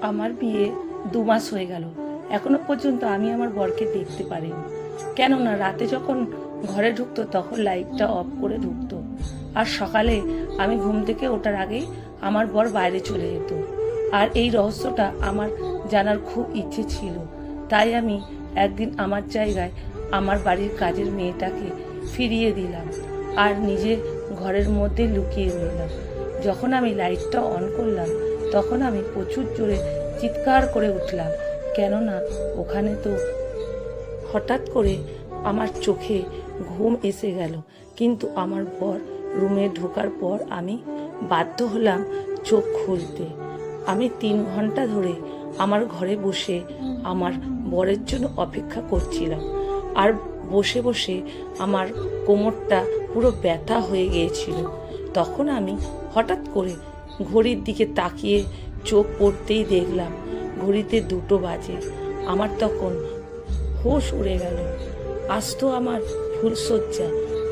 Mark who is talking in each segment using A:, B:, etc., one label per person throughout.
A: আমার বিয়ে 2 মাস হয়ে গেল, এখনো পর্যন্ত আমি আমার বরকে দেখতে পারিনি। কেননা রাতে যখন ঘরে ঢুকতো তখন লাইটটা অফ করে ঢুকতো, আর সকালে আমি ঘুম থেকে ওঠার আগেই আমার বর বাইরে চলে যেত। আর এই রহস্যটা আমার জানার খুব ইচ্ছে ছিল, তাই আমি একদিন আমার জায়গায় আমার বাড়ির কাজের মেয়েটাকে ফিরিয়ে দিলাম আর নিজে ঘরের মধ্যে লুকিয়ে রইলাম। যখন আমি লাইটটা অন করলাম তখন আমি প্রচুর জোরে চিৎকার করে উঠলাম, কেননা ওখানে তো হঠাৎ করে আমার চোখে ঘুম এসে গেল। কিন্তু আমার বর রুমে ঢোকার পর আমি বাধ্য হলাম চোখ খুলতে। আমি 3 ঘন্টা ধরে আমার ঘরে বসে আমার বরের জন্য অপেক্ষা করছিলাম, আর বসে বসে আমার কোমরটা পুরো ব্যথা হয়ে গিয়েছিল। তখন আমি হঠাৎ করে ঘড়ির দিকে তাকিয়ে চোখ পড়তেই দেখলাম ঘড়িতে 2টো বাজে। আমার তখন হোশ উড়ে গেল। আজ তো আমার ফুলশয্যা,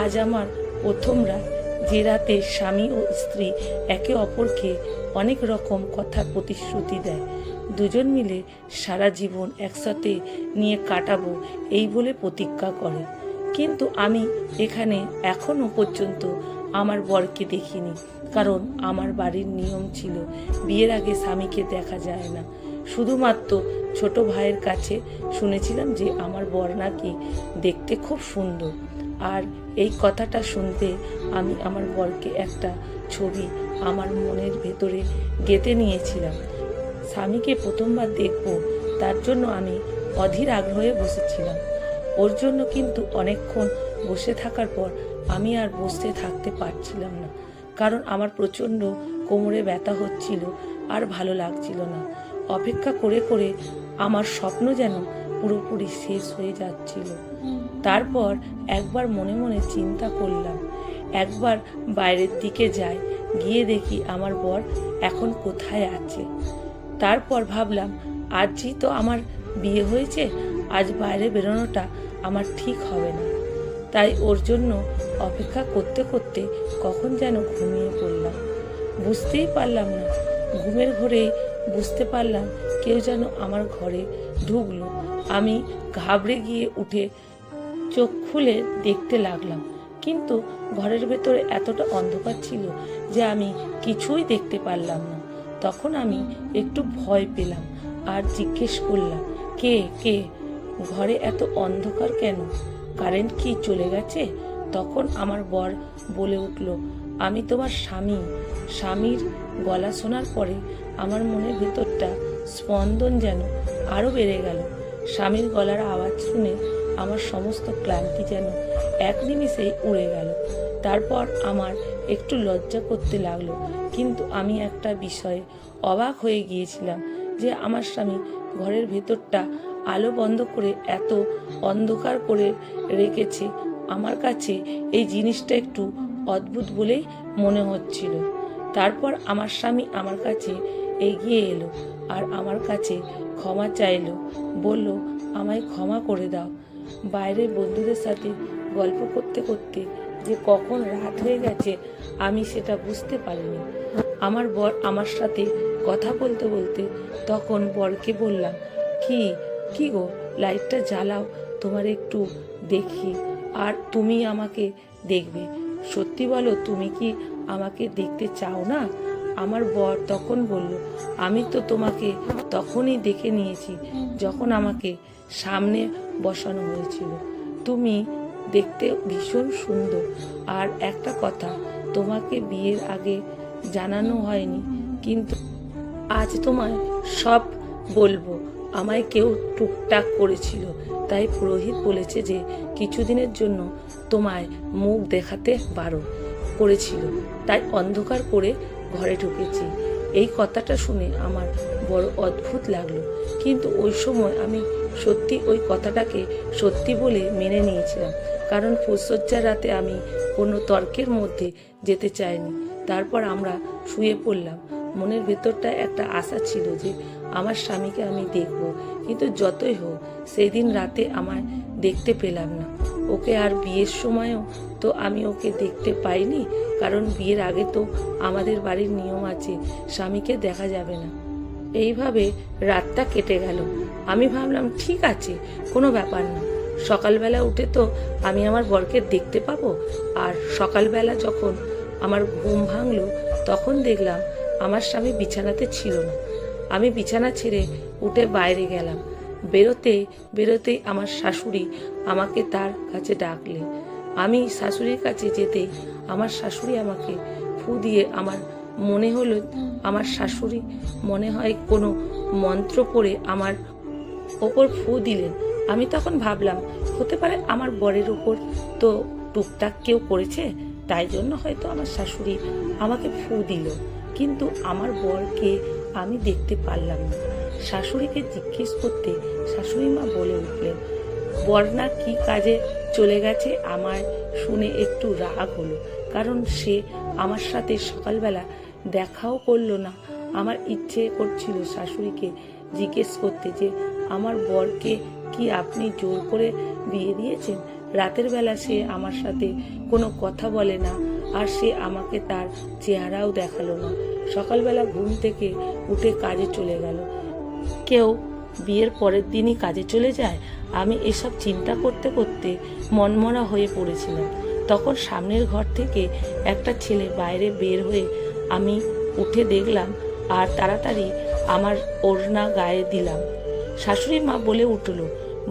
A: আজ আমার প্রথম রাত, যে রাতে স্বামী ও স্ত্রী একে অপরকে অনেক রকম কথার প্রতিশ্রুতি দেয়, দুজন মিলে সারা জীবন একসাথে নিয়ে কাটাবো এই বলে প্রতিজ্ঞা করে। কিন্তু আমি এখানে এখনো পর্যন্ত আমার বরকে দেখিনি, কারণ আমার বাড়ির নিয়ম ছিল বিয়ের আগে স্বামীকে দেখা যায় না। শুধুমাত্র ছোট ভাইয়ের কাছে শুনেছিলাম যে আমার বর নাকি দেখতে খুব সুন্দর, আর এই কথাটা শুনতে আমি আমার বরকে একটা ছবি আমার মনের ভেতরে গেঁথে নিয়েছিলাম। স্বামীকে প্রথমবার দেখব, তার জন্য আমি অধীর আগ্রহে বসেছিলাম। ওর জন্য কিন্তু অনেকক্ষণ বসে থাকার পর আমি আর বসতে থাকতে পারছিলাম না, কারণ আমার প্রচণ্ড কোমরে ব্যথা হচ্ছিল আর ভালো লাগছিল না। অপেক্ষা করে করে আমার স্বপ্ন যেন পুরোপুরি শেষ হয়ে যাচ্ছিল। তারপর একবার মনে মনে চিন্তা করলাম, একবার বাইরের দিকে যাই, গিয়ে দেখি আমার বর এখন কোথায় আছে। তারপর ভাবলাম, আজই তো আমার বিয়ে হয়েছে, আজ বাইরে বেরোনোটা আমার ঠিক হবে না। তাই ওর জন্য অপেক্ষা করতে করতে কখন যেন ঘুমিয়ে পড়লাম। বুঝতেই পারলাম না, ঘুমের ঘোরে বুঝতে পারলাম কেউ যেন আমার ঘরে ঢুকলো। আমি ঘাবড়ে গিয়ে উঠে চোখ খুলে দেখতে লাগলাম, কিন্তু ঘরের ভেতরে এতটা অন্ধকার ছিল যে আমি কিছুই দেখতে পারলাম না। তখন আমি একটু ভয় পেলাম আর জিজ্ঞেস করলাম, কে কে? ঘরে এত অন্ধকার কেন? কারেন্ট কি চলে গেছে? তখন আমার বর বলে উঠল, আমি তোমার স্বামী। স্বামীর গলা শোনার পরে আমার মনের ভেতরটা স্পন্দন যেন আরও বেড়ে গেল। স্বামীর গলার আওয়াজ শুনে আমার সমস্ত ক্লান্তি যেন এক নিমিষেই উড়ে গেল। তারপর আমার একটু লজ্জা করতে লাগলো, কিন্তু আমি একটা বিষয়ে অবাক হয়ে গিয়েছিলাম যে আমার স্বামী ঘরের ভেতরটা আলো বন্ধ করে এত অন্ধকার করে রেখেছে। আমার কাছে এই জিনিসটা একটু অদ্ভুত বলেই মনে হচ্ছিল। তারপর আমার স্বামী আমার কাছে এগিয়ে এলো আর আমার কাছে ক্ষমা চাইলো, বলল, আমায় ক্ষমা করে দাও। বাইরে বন্ধুদের সাথে গল্প করতে করতে যে কখন রাত হয়ে গেছে আমি সেটা বুঝতে পারিনি। আমার বর আমার সাথে কথা বলতে বলতে তখন বরকে বললাম, কি গো, লাইটটা জ্বালাও, তোমার একটু দেখি, আর তুমি আমাকে দেখবে। সত্যি বলো, তুমি কি আমাকে দেখতে চাও না? আমার বর তখন বলল, আমি তো তোমাকে তখনই দেখে নিয়েছি যখন আমাকে সামনে বসানো হয়েছিল। তুমি দেখতে ভীষণ সুন্দর। আর একটা কথা, তোমাকে বিয়ের আগে জানানো হয়নি, কিন্তু আজ তোমায় সব বলবো। আমায় কেউ টুকটাক করেছিল, তাই পুরোহিত বলেছে যে কিছুদিনের জন্য তোমায় মুখ দেখাতে বারণ করেছিল, তাই অন্ধকার করে ঘরে ঢুকেছি। এই কথাটা শুনে আমার বড় অদ্ভুত লাগলো, কিন্তু ওই সময় আমি সত্যি ওই কথাটাকে সত্যি বলে মেনে নিয়েছিলাম, কারণ ফুলশয্যার রাতে আমি কোনো তর্কের মধ্যে যেতে চাইনি। তারপর আমরা শুয়ে পড়লাম। মনের ভেতরটা একটা আশা ছিল যে আমার স্বামীকে আমি দেখব, কিন্তু যতই হোক সেই দিন রাতে আমায় দেখতে পেলাম না ওকে। আর বিয়ের সময়ও তো আমি ওকে দেখতে পাইনি, কারণ বিয়ের আগে তো আমাদের বাড়ির নিয়ম আছে স্বামীকে দেখা যাবে না। এইভাবে রাতটা কেটে গেল। আমি ভাবলাম ঠিক আছে, কোনো ব্যাপার না, সকালবেলা উঠে তো আমি আমার বরকে দেখতে পাবো। আর সকালবেলা যখন আমার ঘুম ভাঙলো তখন দেখলাম আমার স্বামী বিছানাতে ছিল না। আমি বিছানা ছেড়ে উঠে বাইরে গেলাম। বেরোতেই আমার শাশুড়ি আমাকে তার কাছে ডাকলেন। আমি শাশুড়ির কাছে যেতেই আমার শাশুড়ি আমাকে ফু দিয়ে, আমার মনে হলো আমার শাশুড়ি মনে হয় কোনো মন্ত্র পড়ে আমার ওপর ফু দিলেন। আমি তখন ভাবলাম হতে পারে আমার বরের উপর তো টুকটাক কেউ করেছে, তাই জন্য হয়তো আমার শাশুড়ি আমাকে ফু দিল, কিন্তু আমার বরকে আমি দেখতে পারলাম না। শাশুড়িকে জিজ্ঞেস করতে শাশুড়ি মা বলে উঠলেন, বর না কি কাজে চলে গেছে। আমায় শুনে একটু রাগ হলো, কারণ সে আমার সাথে সকালবেলা দেখাও করলো না। আমার ইচ্ছে করছিল শাশুড়িকে জিজ্ঞেস করতে যে আমার বরকে কি আপনি জোর করে বিয়ে দিয়েছেন? রাতের বেলা সে আমার সাথে কোনো কথা বলে না, আর সে আমাকে তার চেহারাও দেখালো না। সকালবেলা ঘুম থেকে উঠে কাজে চলে গেল। কেউ বিয়ের পরের দিনই কাজে চলে যায়? আমি এসব চিন্তা করতে করতে মনমরা হয়ে পড়েছিলাম। তখন সামনের ঘর থেকে একটা ছেলে বাইরে বের হয়ে আমি উঠে দেখলাম, আর তাড়াতাড়ি আমার ওড়না গায়ে দিলাম। শাশুড়ি মা বলে উঠল,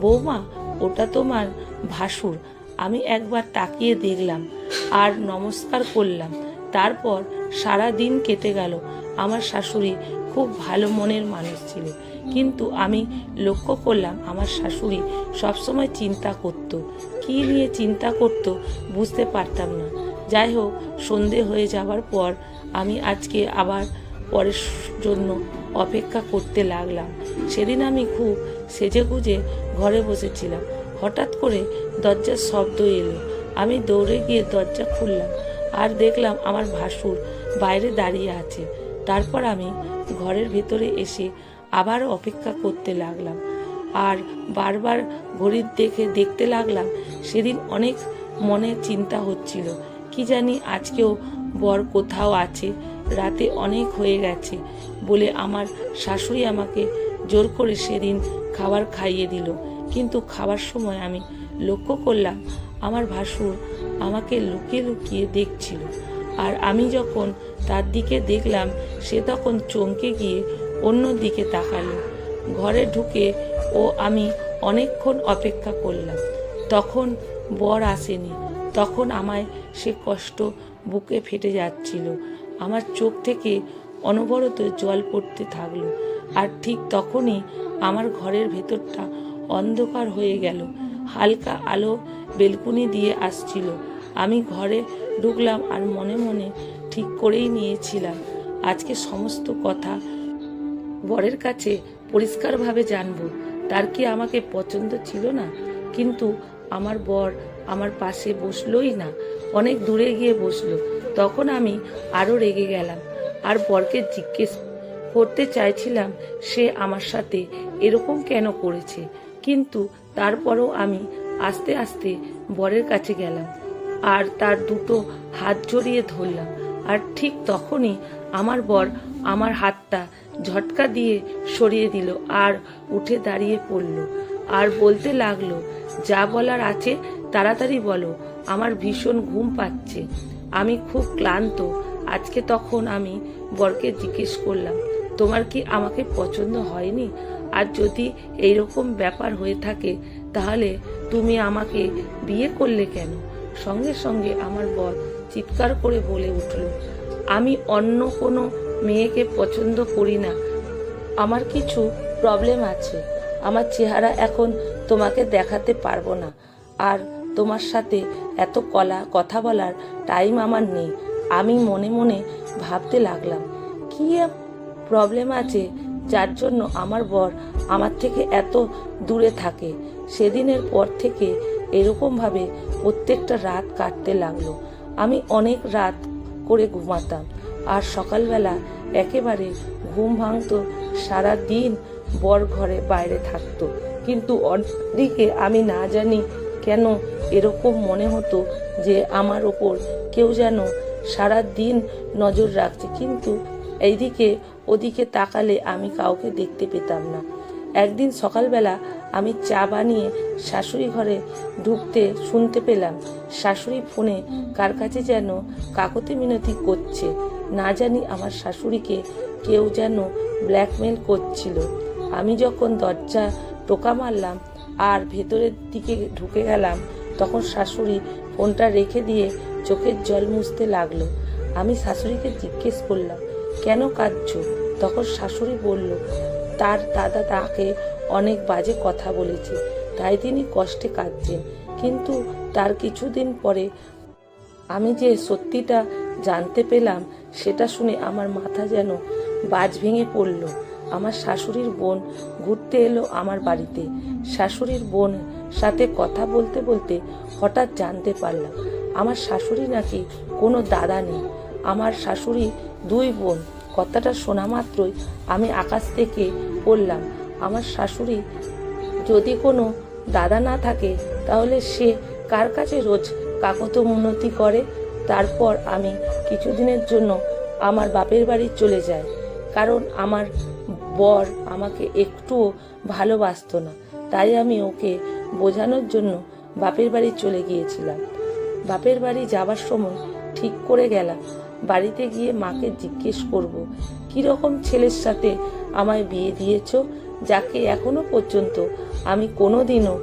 A: বৌমা, ওটা তোমার ভাসুর। আমি একবার তাকিয়ে দেখলাম আর নমস্কার করলাম। তারপর সারা দিন কেটে গেল। আমার শাশুড়ি খুব ভালো মনের মানুষ ছিল, কিন্তু আমি লক্ষ্য করলাম আমার শাশুড়ি সবসময় চিন্তা করত। কী নিয়ে চিন্তা করত বুঝতে পারতাম না। যাই হোক, সন্ধে হয়ে যাওয়ার পর আমি আজকে আবার পরের জন্য অপেক্ষা করতে লাগলাম। সেদিন আমি খুব সেজেগুজে ঘরে বসেছিলাম। হঠাৎ করে দরজার শব্দ এলো। আমি দৌড়ে গিয়ে দরজা খুললাম আর দেখলাম আমার ভাসুর বাইরে দাঁড়িয়ে আছে। তারপর আমি ঘরের ভেতরে এসে আবারও অপেক্ষা করতে লাগলাম, আর বারবার ঘড়ির দেখতে লাগলাম। সেদিন অনেক মনে চিন্তা হচ্ছিল, কি জানি আজকেও বর কোথাও আছে, রাতে অনেক হয়ে গেছে বলে আমার শাশুড়ি আমাকে জোর করে সেদিন খাবার খাইয়ে দিল। কিন্তু খাবার সময় আমি লক্ষ্য করলাম আমার ভাসুর আমাকে লুকিয়ে লুকিয়ে দেখছিল, আর আমি যখন তার দিকে দেখলাম সে তখন চমকে গিয়ে অন্য দিকে তাকালো। ঘরে ঢুকে আমি অনেকক্ষণ অপেক্ষা করলাম, তখন বর আসেনি। তখন আমায় সে কষ্ট বুকে ফেটে যাচ্ছিল। আমার চোখ থেকে অনবরত জল পড়তে থাকলো, আর ঠিক তখনই আমার ঘরের ভেতরটা অন্ধকার হয়ে গেল। হালকা আলো বেলকুনি দিয়ে আসছিল। আমি ঘরে ঢুকলাম আর মনে মনে ঠিক করেই নিয়েছিলাম আজকে সমস্ত কথা বরের কাছে পরিষ্কারভাবে জানবো। তার কি আমাকে পছন্দ ছিল না? কিন্তু আমার বর আমার পাশে বসলোই না, অনেক দূরে গিয়ে বসলো। তখন আমি আরও রেগে গেলাম আর বরকে জিজ্ঞেস করতে চাইছিলাম সে আমার সাথে এরকম কেন করেছে। কিন্তু তারপরও আমি আস্তে আস্তে বরের কাছে গেলাম আর তার দুটো হাত জড়িয়ে ধরলাম। আর ঠিক তখনই আমার বর আমার হাতটা ঝটকা দিয়ে সরিয়ে দিল আর উঠে দাঁড়িয়ে পড়ল আর বলতে লাগলো, যা বলার আছে তাড়াতাড়ি বলো, আমার ভীষণ ঘুম পাচ্ছে, আমি খুব ক্লান্ত আজকে। তখন আমি বরকে জিজ্ঞেস করলাম, তোমার কি আমাকে পছন্দ হয়নি? আর যদি এইরকম ব্যাপার হয়ে থাকে তাহলে তুমি আমাকে বিয়ে করলে কেন? সঙ্গে সঙ্গে আমার বর চিৎকার করে বলে উঠল, আমি অন্য কোনো মেয়েকে পছন্দ করি না, আমার কিছু প্রবলেম আছে, আমার চেহারা এখন তোমাকে দেখাতে পারবো না, আর তোমার সাথে এত কথা বলার টাইম আমার নেই। আমি মনে মনে ভাবতে লাগলাম, কি প্রবলেম আছে যার জন্য আমার বর আমার থেকে এত দূরে থাকে। সেদিনের পর থেকে এরকমভাবে প্রত্যেকটা রাত কাটতে লাগলো। আমি অনেক রাত করে ঘুমাতাম আর সকালবেলা একেবারে ঘুম ভাঙতো। সারা দিন বর ঘরে বাইরে থাকতো, কিন্তু অন্যদিকে আমি না জানি কেন এরকম মনে হতো যে আমার ওপর কেউ যেন সারা দিন নজর রাখছে। কিন্তু এইদিকে ওদিকে তাকালে আমি কাউকে দেখতে পেতাম না। একদিন সকালবেলা আমি চা বানিয়ে শাশুড়ি ঘরে ঢুকতে শুনতে পেলাম শাশুড়ি ফোনে কার কাছে যেন কাকতি মিনতি করছে। না জানি আমার শাশুড়িকে কেউ যেন ব্ল্যাকমেল করছিল। আমি যখন দরজা টোকা মারলাম আর ভেতরের দিকে ঢুকে গেলাম, তখন শাশুড়ি ফোনটা রেখে দিয়ে চোখের জল মুছতে লাগলো। আমি শাশুড়িকে জিজ্ঞেস করলাম, কেন কাঁদছো? তখন শাশুড়ি বলল, তার দাদা তাকে অনেক বাজে কথা বলেছে, তাই তিনি কষ্টে কাঁদছেন। কিন্তু তার কিছুদিন পরে আমি যে সত্যিটা জানতে পেলাম, সেটা শুনে আমার মাথা যেন বাজ ভেঙে পড়ল। আমার শাশুড়ির বোন ঘুরতে এলো আমার বাড়িতে। শাশুড়ির বোন সাথে কথা বলতে বলতে হঠাৎ জানতে পারলাম আমার শাশুড়ি নাকি কোনো দাদা নেই। আমার শাশুড়ি 2 বোন। কথাটা শোনা মাত্রই আমি আকাশ থেকে পড়লাম। আমার শাশুড়ি যদি কোনো দাদা না থাকে, তাহলে সে কার কাছে রোজ কাকত মিনতি করে? তারপর আমি কিছুদিনের জন্য আমার বাপের বাড়ি চলে যাই, কারণ আমার বর আমাকে একটুও ভালোবাসতো না। তাই আমি ওকে বোঝানোর জন্য বাপের বাড়ি চলে গিয়েছিলাম। বাপের বাড়ি যাবার সময় ঠিক করে গেলাম বাড়িতে গিয়ে মাকে জিজ্ঞেস করব, কীরকম ছেলের সাথে আমায় বিয়ে দিয়েছো, যাকে এখনো পর্যন্ত আমি কোনোদিনও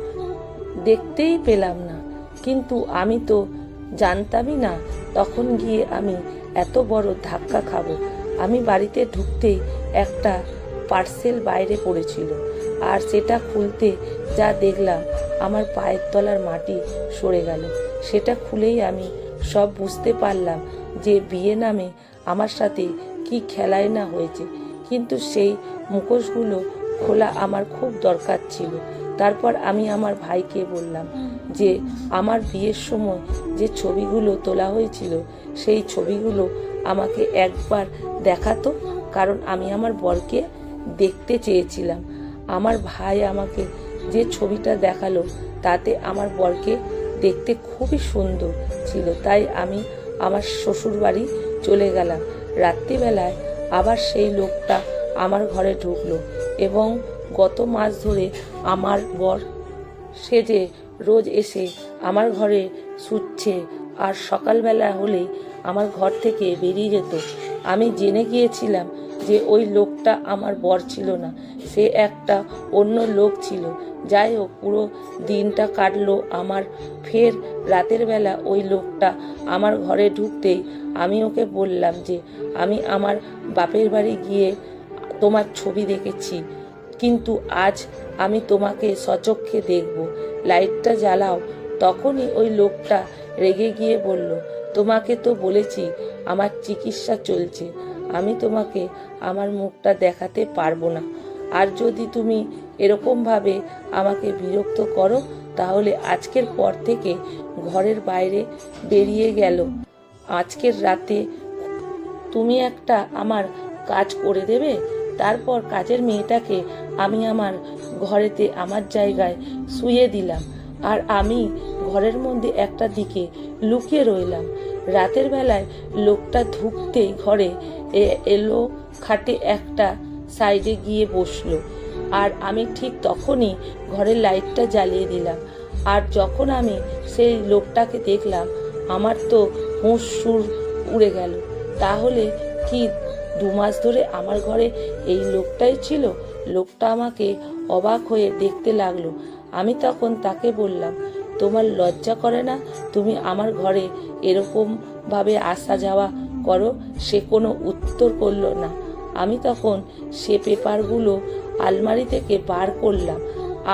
A: দেখতেই পেলাম না। কিন্তু আমি তো জানতামই না তখন গিয়ে আমি এত বড় ধাক্কা খাবো। আমি বাড়িতে ঢুকতেই একটা পার্সেল বাইরে পড়েছিল, আর সেটা খুলতে যা দেখলাম আমার পায়ের তলার মাটি সরে গেল। সেটা খুলেই আমি সব বুঝতে পারলাম যে বিয়ে নামে আমার সাথে কি খেলাই না হয়েছে। কিন্তু সেই মুখোশগুলো খোলা আমার খুব দরকার ছিল। তারপর আমি আমার ভাইকে বললাম যে আমার বিয়ের সময় যে ছবিগুলো তোলা হয়েছিল, সেই ছবিগুলো আমাকে একবার দেখাতো, কারণ আমি আমার বরকে দেখতে চেয়েছিলাম। আমার ভাই আমাকে যে ছবিটা দেখালো, তাতে আমার বরকে দেখতে খুবই সুন্দর ছিল। তাই আমি আমার শ্বশুর বাড়ি চলে গেলাম। রাত্রিবেলায় আবার সেই লোকটা আমার ঘরে ঢুকলো এবং গত মাস ধরে আমার বর সেজে রোজ এসে আমার ঘরে শুচ্ছে, আর সকালবেলা হলেই আমার ঘর থেকে বেরিয়ে যেত। আমি জেনে গিয়েছিলাম যে ওই লোকটা আমার বর ছিল না, সে একটা অন্য লোক ছিল। যাই হোক, পুরো দিনটা কাটলো আমার। ফের রাতের বেলা ওই লোকটা আমার ঘরে ঢুকতেই আমি ওকে বললাম যে আমি আমার বাপের বাড়ি গিয়ে তোমার ছবি দেখেছি, কিন্তু আজ আমি তোমাকে সচক্ষে দেখব, লাইটটা জ্বালাও। তখনই ওই লোকটা রেগে গিয়ে বলল, তোমাকে তো বলেছি আমার চিকিৎসা চলছে, আমি তোমাকে আমার মুখটা দেখাতে পারবো না। আর যদি তুমি এরকমভাবে আমাকে বিরক্ত করো, তাহলে আজকের পর থেকে ঘরের বাইরে বেরিয়ে গেল। আজকের রাতে তুমি একটা আমার কাজ করে দেবে। তারপর কাজের মেয়েটাকে আমি আমার ঘরেতে আমার জায়গায় শুয়ে দিলাম, আর আমি ঘরের মধ্যে একটা দিকে লুকিয়ে রইলাম। রাতের বেলায় লোকটা ঢুকতেই ঘরে এলো, খাটে একটা সাইডে গিয়ে বসলো, আর আমি ঠিক তখনই ঘরের লাইটটা জ্বালিয়ে দিলাম। আর যখন আমি সেই লোকটাকে দেখলাম, আমার তো হুঁশ সুর উড়ে গেল। তাহলে কি 2 মাস ধরে আমার ঘরে এই লোকটাই ছিল? লোকটা আমাকে অবাক হয়ে দেখতে লাগলো। আমি তখন তাকে বললাম, তোমার লজ্জা করে না? তুমি আমার ঘরে এরকম ভাবে আসা যাওয়া করো? সে কোনো উত্তর করলো না। আমি তখন সে পেপারগুলো আলমারি থেকে বার করলাম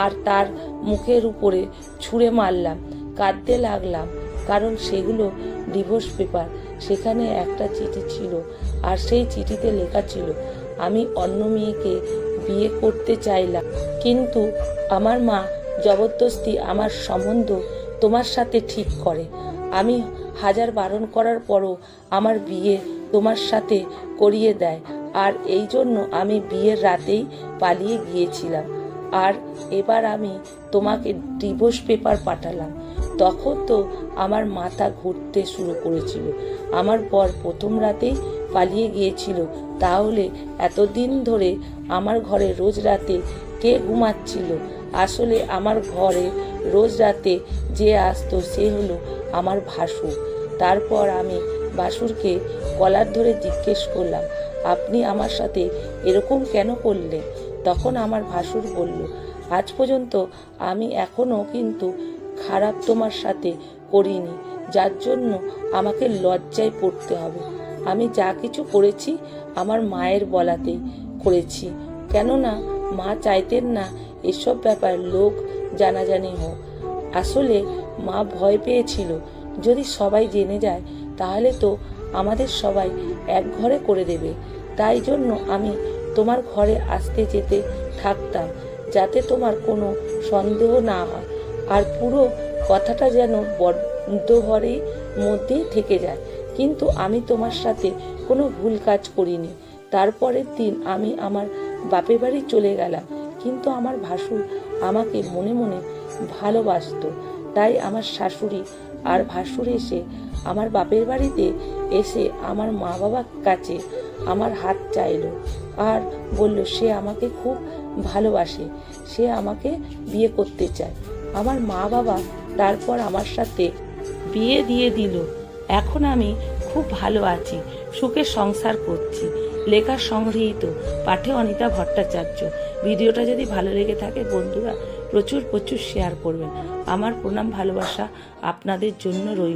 A: আর তার মুখের উপরে ছুঁড়ে মারলাম। কাঁদতে লাগলাম, কারণ সেগুলো ডিভোর্স পেপার। সেখানে একটা চিঠি ছিল, আর সেই চিঠিতে লেখা ছিল, আমি অন্য মেয়েকে বিয়ে করতে চাইলাম, কিন্তু আমার মা জবরদস্তি আমার সম্বন্ধ তোমার সাথে ঠিক করে। আমি হাজার বারণ করার পরও আমার বিয়ে তোমার সাথে করিয়ে দেয়, আর এই জন্য আমি বিয়ের রাতেই পালিয়ে গিয়েছিলাম। আর এবার আমি তোমাকে ডিভোর্স পেপার পাঠালাম। তখন তো আমার মাথা ঘুরতে শুরু করেছিল। আমার বর প্রথম রাতেই পালিয়ে গিয়েছিল, তাহলে এতদিন ধরে আমার ঘরে রোজ রাতে কে ঘুমাচ্ছিল? আসলে আমার ঘরে রোজ রাতে যে আসতো সে হলো আমার ভাসুর। তারপর আমি ভাসুরকে কলার ধরে জিজ্ঞেস করলাম, আপনি আমার সাথে এরকম কেন করলেন? তখন আমার ভাসুর বলল, আজ পর্যন্ত আমি এখনো কিন্তু খারাপ তোমার সাথে করিনি, যার জন্য আমাকে লজ্জায় পড়তে হবে। আমি যা কিছু করেছি আমার মায়ের বলাতেই করেছি, কেননা মা চাইতেন না এসব ব্যাপার লোক জানাজানি হোক। আসলে মা ভয় পেয়েছিল যদি সবাই জেনে যায় তাহলে তো আমাদের সবাই এক ঘরে করে দেবে। তাই জন্য আমি তোমার ঘরে আসতে যেতে থাকতাম, যাতে তোমার কোনো সন্দেহ না হয়, আর পুরো কথাটা যেন বদ্ধ ঘরের মধ্যেই থেকে যায়। কিন্তু আমি তোমার সাথে কোনো ভুল কাজ করিনি। তারপরের দিন আমি আমার বাপের বাড়ি চলে গেলাম, কিন্তু আমার ভাসুর আমাকে মনে মনে ভালোবাসতো। তাই আমার শাশুড়ি আর ভাসুর এসে আমার বাপের বাড়িতে এসে আমার মা বাবার কাছে আমার হাত চাইলো আর বলল সে আমাকে খুব ভালোবাসে, সে আমাকে বিয়ে করতে চায়। আমার মা বাবা তারপর আমার সাথে বিয়ে দিয়ে দিল। এখন আমি খুব ভালো আছি, সুখে সংসার করছি। লেখা সংগৃহীত, পাঠে অনিতা ভট্টাচার্য। ভিডিওটা যদি ভালো লেগে থাকে বন্ধুরা প্রচুর প্রচুর শেয়ার করবেন। আমার প্রণাম ভালোবাসা আপনাদের জন্য রইল।